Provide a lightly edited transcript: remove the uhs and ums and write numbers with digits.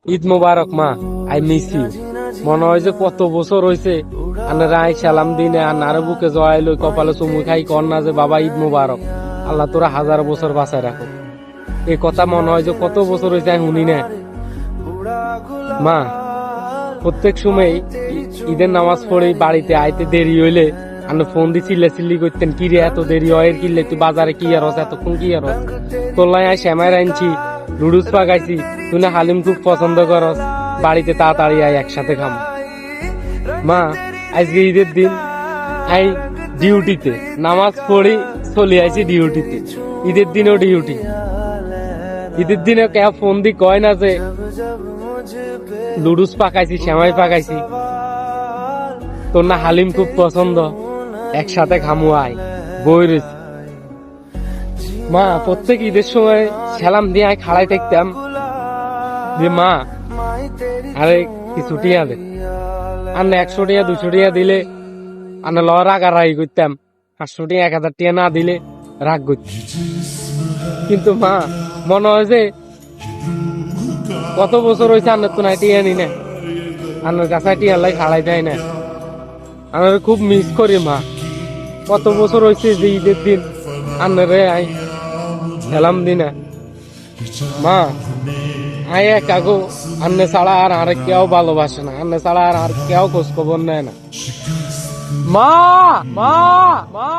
ঈদ মোবারক মা, I miss you. মনে হয় যে কত বছর হয়েছে আনারা আই সালাম দিনে আনারে বুকে জড়াইলো, কপালে চুমু খাই কর না যে বাবা ঈদ মোবারক, আল্লাহ তোরা 1000 বছর বাঁচায় রাখো। এই কথা মনে হয় যে কত বছর হয়েছে আমি শুনি না। মা, প্রত্যেক সময় ঈদের নামাজ পড়ে বাড়িতে আইতে দেরি হইলে আমি ফোন দিয়ে চিল্লি করতেন, কি রে এত দেরি হয় কিনলে, তুই বাজারে কি আর এতক্ষণ কি আর তোল্লাই আই শ্যামাই আনছি, লুডুস পাকাইছি, তুই না হালিম খুব পছন্দ করস, বাড়িতে তাড়াতাড়ি আয় একসাথে খাম। মা, আজকে ঈদের দিন আই ডিউটিতে নামাজ পড়ি চলে আইছি ডিউটিতে, ঈদের দিনেও ডিউটি। ঈদের দিনে কে ফোন দি কয় না যে লুডুস পাকাইছি শ্যামাই পাকাইছি, তোর না হালিম খুব পছন্দ, একসাথে খামু আয়, বই রয়েছে। মা, প্রত্যেক ঈদের সময় সালাম দিয়ে আয় খাড়াই থাকতাম যে মা আরে কিছু টিয়া দে, আর 100 টিয়া 200 টিয়া দিলে আর রাগারাগি করতাম, 500 টিয়া 1000 টিয়া না দিলে রাগ করতাম। কিন্তু মা, মনে হয় যে কত বছর হয়েছে আন্নার তো নাই টিয়া নি না, আন্নার কাছে টিয়া লাই খাড়াই দেয় না, আমার খুব মিস করি মা। কত বছর হয়েছে যে ঈদের দিন আন্নারে আই সালাম দি না। মা, আই একাগো, আন্নে ছাড়া আর কেউ ভালোবাসে না, আন্নে ছাড়া আর কেউ খোঁজ খবর নেয় না। মা মা মা